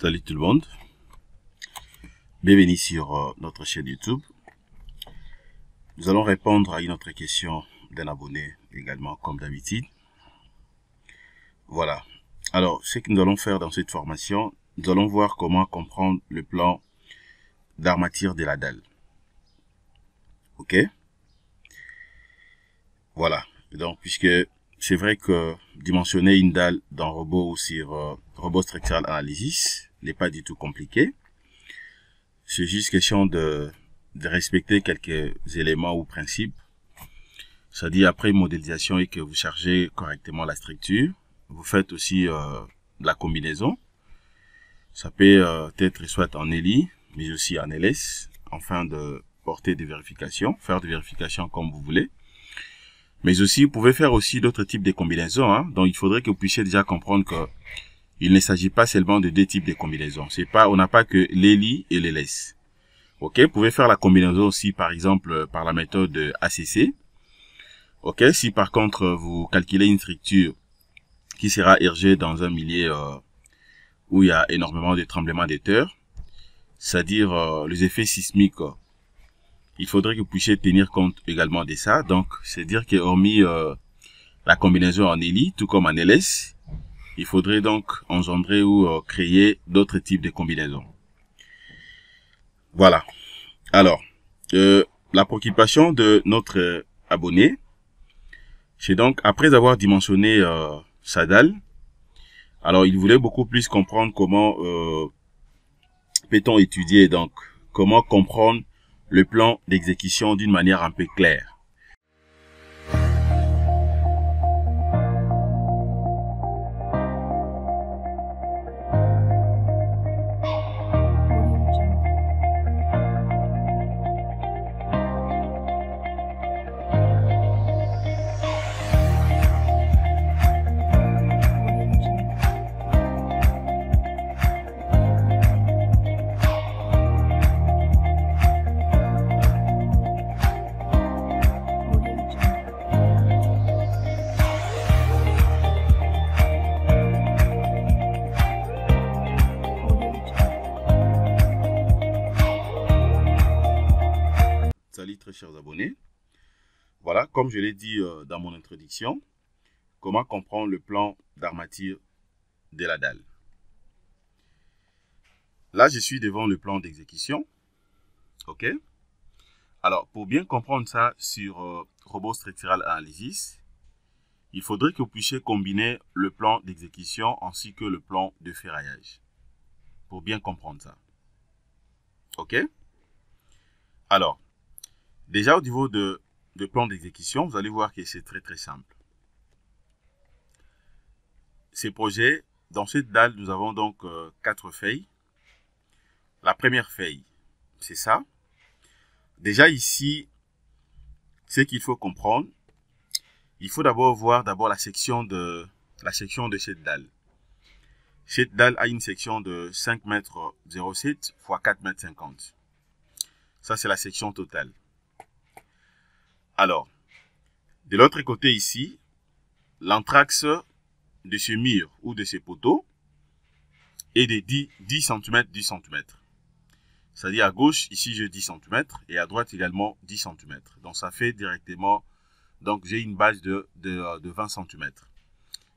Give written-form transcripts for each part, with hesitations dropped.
Salut tout le monde, bienvenue sur notre chaîne YouTube. Nous allons répondre à une autre question d'un abonné également comme d'habitude. Voilà, alors ce que nous allons faire dans cette formation, nous allons voir comment comprendre le plan d'armature de la dalle. Ok? Voilà, donc puisque c'est vrai que dimensionner une dalle dans robot ou sur robot structural analysis n'est pas du tout compliqué. C'est juste question de respecter quelques éléments ou principes. C'est-à-dire après modélisation et que vous chargez correctement la structure, vous faites aussi la combinaison. Ça peut être soit en ELI, mais aussi en LS, afin de porter des vérifications, faire des vérifications comme vous voulez. Mais aussi, vous pouvez faire aussi d'autres types de combinaisons. Donc, il faudrait que vous puissiez déjà comprendre que il ne s'agit pas seulement de deux types de combinaisons. On n'a pas que l'ELI et l'LS. Ok, vous pouvez faire la combinaison aussi, par exemple, par la méthode ACC. Ok, si par contre, vous calculez une structure qui sera érigée dans un milieu où il y a énormément de tremblements de terre, c'est-à-dire les effets sismiques, il faudrait que vous puissiez tenir compte également de ça. Donc, c'est-à-dire que hormis la combinaison en ELI, tout comme en LS, il faudrait donc engendrer ou créer d'autres types de combinaisons. Voilà. Alors, la préoccupation de notre abonné, c'est donc, après avoir dimensionné sa dalle, alors il voulait beaucoup plus comprendre comment peut-on étudier, donc, comment comprendre le plan d'exécution d'une manière un peu claire. Salut très chers abonnés. Voilà, comme je l'ai dit dans mon introduction, comment comprendre le plan d'armature de la dalle. Là, je suis devant le plan d'exécution. Ok. Alors, pour bien comprendre ça sur Robot Structural Analysis, il faudrait que vous puissiez combiner le plan d'exécution ainsi que le plan de ferraillage. Pour bien comprendre ça. Ok. Alors, déjà au niveau de plan d'exécution, vous allez voir que c'est très simple. Ces projets, dans cette dalle, nous avons donc 4 feuilles. La première feuille, c'est ça. Déjà ici, ce qu'il faut comprendre, il faut d'abord voir la section de cette dalle. Cette dalle a une section de 5,07 m x 4,50 m. Ça, c'est la section totale. Alors, de l'autre côté ici, l'anthrax de ce mur ou de ce poteau est de 10 cm, 10 cm. C'est-à-dire à gauche, ici j'ai 10 cm et à droite également 10 cm. Donc ça fait directement, donc j'ai une base de 20 cm.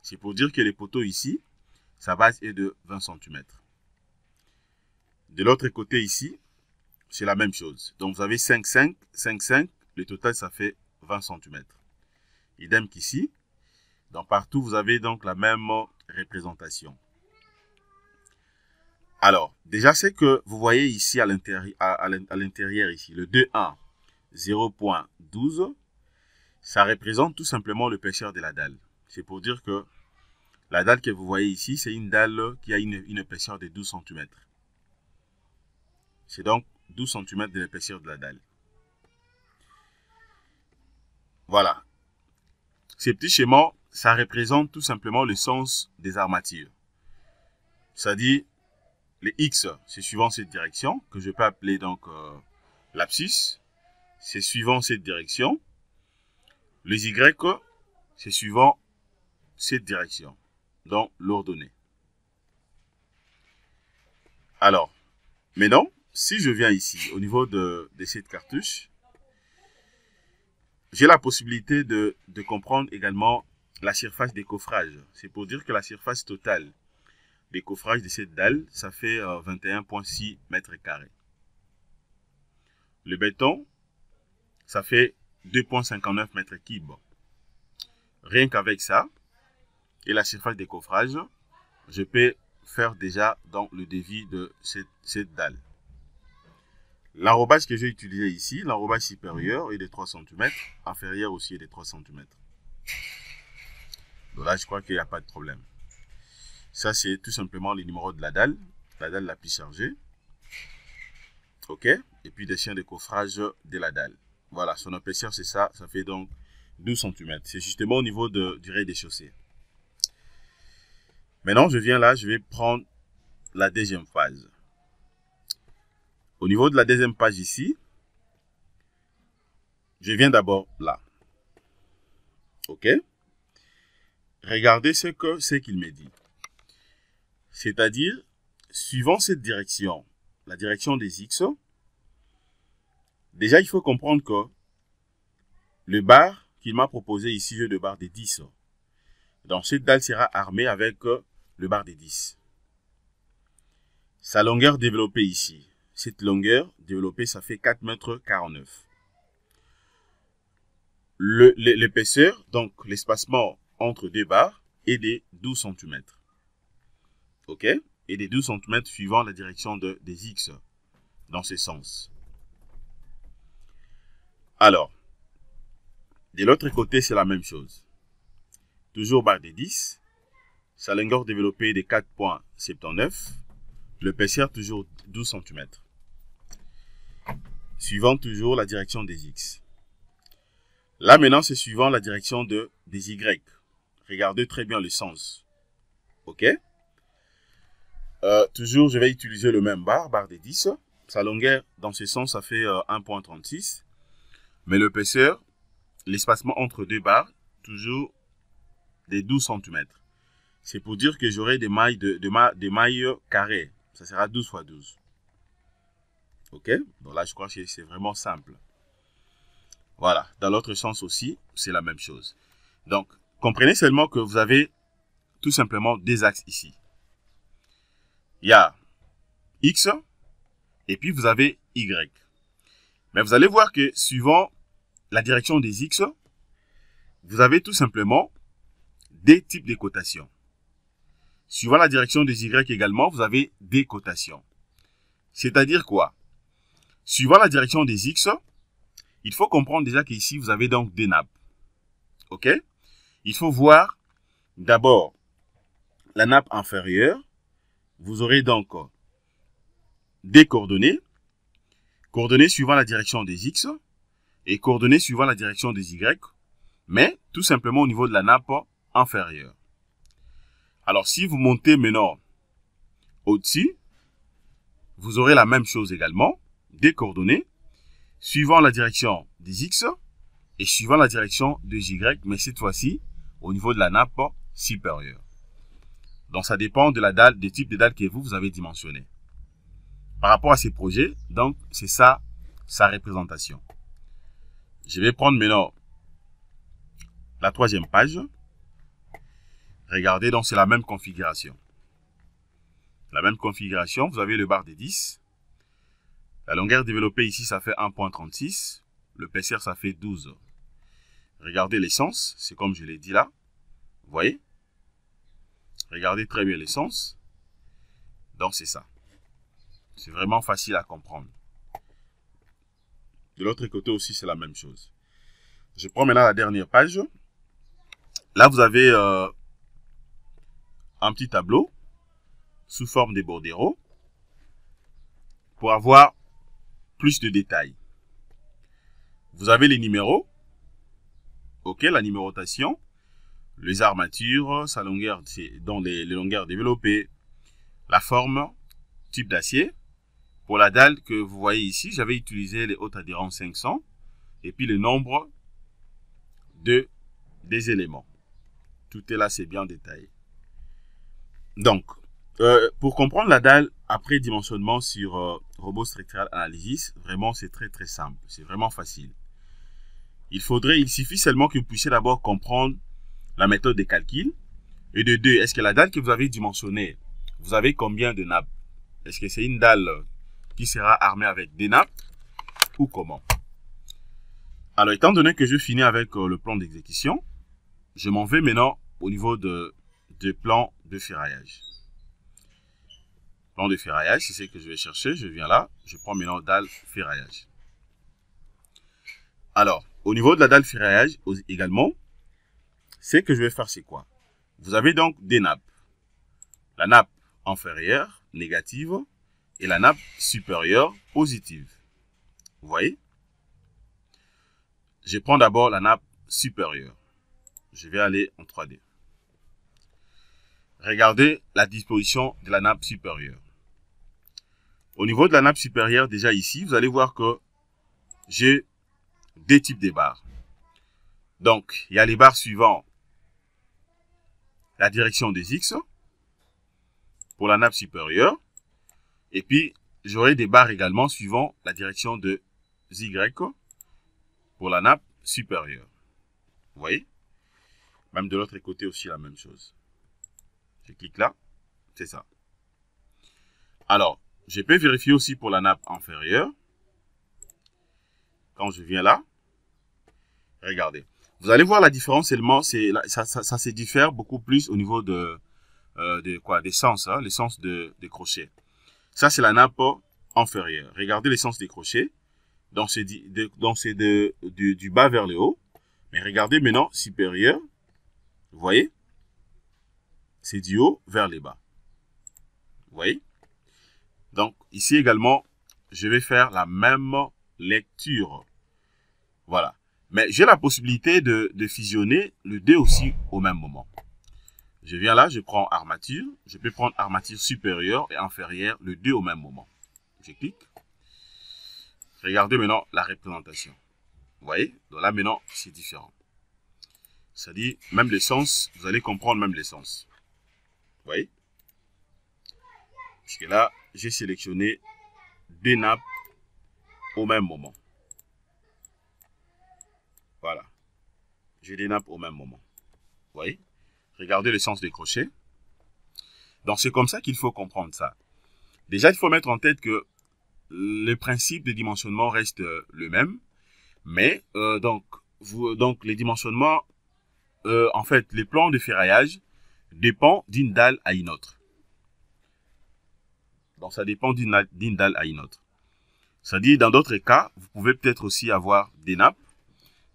C'est pour dire que les poteaux ici, sa base est de 20 cm. De l'autre côté ici, c'est la même chose. Donc vous avez 5, 5, 5, 5, le total ça fait 20 cm. Idem qu'ici, donc partout vous avez donc la même représentation. Alors, déjà, c'est que vous voyez ici à l'intérieur, ici, le 2,1, 0,12, ça représente tout simplement l'épaisseur de la dalle. C'est pour dire que la dalle que vous voyez ici, c'est une dalle qui a une épaisseur de 12 cm. C'est donc 12 cm de l'épaisseur de la dalle. Voilà. Ces petits schémas, ça représente tout simplement le sens des armatures. C'est-à-dire, les X, c'est suivant cette direction, que je peux appeler donc l'abscisse. C'est suivant cette direction. Les Y, c'est suivant cette direction. Donc, l'ordonnée. Alors, maintenant, si je viens ici, au niveau de cette cartouche, j'ai la possibilité de comprendre également la surface des coffrages. C'est pour dire que la surface totale des coffrages de cette dalle, ça fait 21,6 mètres carrés. Le béton, ça fait 2,59 mètres cubes. Rien qu'avec ça, et la surface des coffrages, je peux faire déjà dans le devis de cette dalle. L'enrobage que j'ai utilisé ici, l'enrobage supérieur est de 3 cm, inférieur aussi est de 3 cm. Donc là, je crois qu'il n'y a pas de problème. Ça, c'est tout simplement le numéro de la dalle la plus chargée. OK? Et puis des chiens de coffrage de la dalle. Voilà, son épaisseur, c'est ça. Ça fait donc 12 cm. C'est justement au niveau du rez-de-chaussée. Maintenant, je viens là, je vais prendre la deuxième phase. Au niveau de la deuxième page ici, je viens d'abord là. OK? Regardez ce qu'il me dit. C'est-à-dire, suivant cette direction, la direction des X, déjà, il faut comprendre que le bar qu'il m'a proposé ici, j'ai le bar des 10. Donc, cette dalle sera armée avec le bar des 10. Sa longueur développée ici. Cette longueur développée, ça fait 4,49 m. L'épaisseur, donc l'espacement entre deux barres, est de 12 cm. OK? Et des 12 cm suivant la direction des X dans ce sens. Alors, de l'autre côté, c'est la même chose. Toujours barre des 10. Sa longueur développée est de 4,79. L'épaisseur toujours 12 cm. Suivant toujours la direction des X. Là, maintenant, c'est suivant la direction des Y. Regardez très bien le sens. OK? Toujours, je vais utiliser le même barre des 10. Sa longueur, dans ce sens, ça fait 1,36. Mais l'épaisseur, l'espacement entre deux barres, toujours des 12 cm. C'est pour dire que j'aurai des mailles, des mailles carrées. Ça sera 12 x 12. OK? Donc là, je crois que c'est vraiment simple. Voilà. Dans l'autre sens aussi, c'est la même chose. Donc, comprenez seulement que vous avez tout simplement des axes ici. Il y a X et puis vous avez Y. Mais vous allez voir que suivant la direction des X, vous avez tout simplement des types de cotations. Suivant la direction des Y également, vous avez des cotations. C'est-à-dire quoi? Suivant la direction des X, il faut comprendre déjà qu'ici, vous avez donc des nappes. OK? Il faut voir d'abord la nappe inférieure. Vous aurez donc des coordonnées. Coordonnées suivant la direction des X et coordonnées suivant la direction des Y. Mais tout simplement au niveau de la nappe inférieure. Alors, si vous montez maintenant au-dessus, vous aurez la même chose également. Des coordonnées suivant la direction des X et suivant la direction des Y, mais cette fois-ci au niveau de la nappe supérieure. Donc, ça dépend de la dalle, des types de dalles que vous avez dimensionné. Par rapport à ces projets, donc, c'est ça, sa représentation. Je vais prendre maintenant la troisième page. Regardez, donc, c'est la même configuration. La même configuration, vous avez le bar des 10. La longueur développée ici, ça fait 1,36. L'épaisseur, ça fait 12. Regardez l'essence, c'est comme je l'ai dit là. Vous voyez? Regardez très bien l'essence. Donc, c'est ça. C'est vraiment facile à comprendre. De l'autre côté aussi, c'est la même chose. Je prends maintenant la dernière page. Là, vous avez un petit tableau sous forme de bordereaux pour avoir plus de détails. Vous avez les numéros. OK, la numérotation. Les armatures, sa longueur, dans les longueurs développées. La forme, type d'acier. Pour la dalle que vous voyez ici, j'avais utilisé les hautes adhérences 500. Et puis le nombre des éléments. Tout est là, c'est bien détaillé. Donc, Pour comprendre la dalle après dimensionnement sur Robot Structural Analysis, vraiment c'est très simple, c'est vraiment facile. Il suffit seulement que vous puissiez d'abord comprendre la méthode de calcul. Et de deux, est-ce que la dalle que vous avez dimensionnée, vous avez combien de nappes? Est-ce que c'est une dalle qui sera armée avec des nappes ou comment? Alors, étant donné que je finis avec le plan d'exécution, je m'en vais maintenant au niveau de plan de ferraillage. Plan de ferraillage, c'est ce que je vais chercher. Je viens là, je prends maintenant dalle ferraillage. Alors, au niveau de la dalle ferraillage également, ce que je vais faire, c'est quoi? Vous avez donc des nappes. La nappe inférieure, négative, et la nappe supérieure, positive. Vous voyez? Je prends d'abord la nappe supérieure. Je vais aller en 3D. Regardez la disposition de la nappe supérieure. Au niveau de la nappe supérieure, déjà ici, vous allez voir que j'ai deux types de barres. Donc, il y a les barres suivant la direction des X pour la nappe supérieure. Et puis, j'aurai des barres également suivant la direction de Y pour la nappe supérieure. Vous voyez? Même de l'autre côté aussi la même chose. Je clique là, c'est ça. Alors, je peux vérifier aussi pour la nappe inférieure. Quand je viens là, regardez. Vous allez voir la différence seulement, ça se diffère beaucoup plus au niveau des sens, hein, les sens de crochet. Ça, c'est la nappe inférieure. Regardez les sens des crochets. Donc, c'est du bas vers le haut. Mais regardez maintenant, supérieur. Vous voyez? C'est du haut vers le bas. Vous voyez? Donc, ici également, je vais faire la même lecture. Voilà. Mais j'ai la possibilité de fusionner le deux aussi au même moment. Je viens là, je prends armature. Je peux prendre armature supérieure et inférieure, le deux au même moment. Je clique. Regardez maintenant la représentation. Vous voyez? Donc là, maintenant, c'est différent. C'est-à-dire, même les sens, vous allez comprendre même les sens. Vous voyez? Puisque là, j'ai sélectionné deux nappes au même moment. Voilà. J'ai des nappes au même moment. Vous voyez? Regardez le sens des crochets. Donc, c'est comme ça qu'il faut comprendre ça. Déjà, il faut mettre en tête que le principe de dimensionnement reste le même. Mais, donc, les dimensionnements, en fait, les plans de ferraillage dépendent d'une dalle à une autre. Donc, ça dépend d'une dalle à une autre. C'est-à-dire, dans d'autres cas, vous pouvez peut-être aussi avoir des nappes.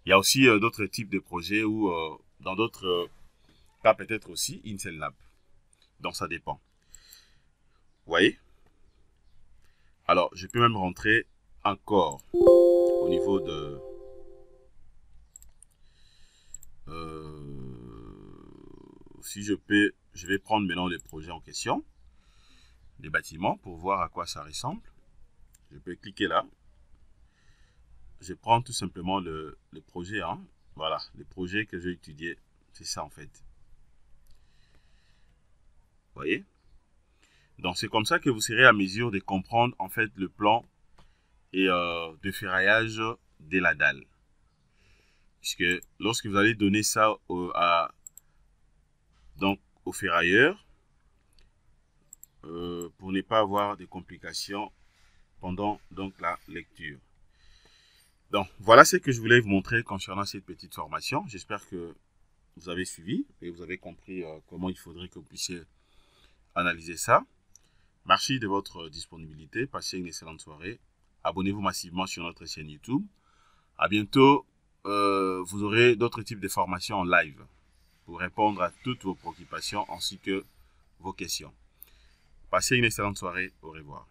Il y a aussi d'autres types de projets où, dans d'autres cas, peut-être aussi une seule nappe. Donc, ça dépend. Vous voyez? Alors, je peux même rentrer encore au niveau de... si je peux, je vais prendre maintenant les projets en question, les bâtiments, pour voir à quoi ça ressemble. Je peux cliquer là. Je prends tout simplement le projet. Hein. Voilà, le projet que j'ai étudié, c'est ça en fait. Vous voyez? Donc, c'est comme ça que vous serez à mesure de comprendre en fait le plan et de ferraillage de la dalle. Puisque lorsque vous allez donner ça au ferrailleur, pour ne pas avoir de complications pendant donc la lecture. Donc, voilà ce que je voulais vous montrer concernant cette petite formation. J'espère que vous avez suivi et vous avez compris comment il faudrait que vous puissiez analyser ça. Merci de votre disponibilité. Passez une excellente soirée. Abonnez-vous massivement sur notre chaîne YouTube. À bientôt. Vous aurez d'autres types de formations en live pour répondre à toutes vos préoccupations ainsi que vos questions. Passez une excellente soirée. Au revoir.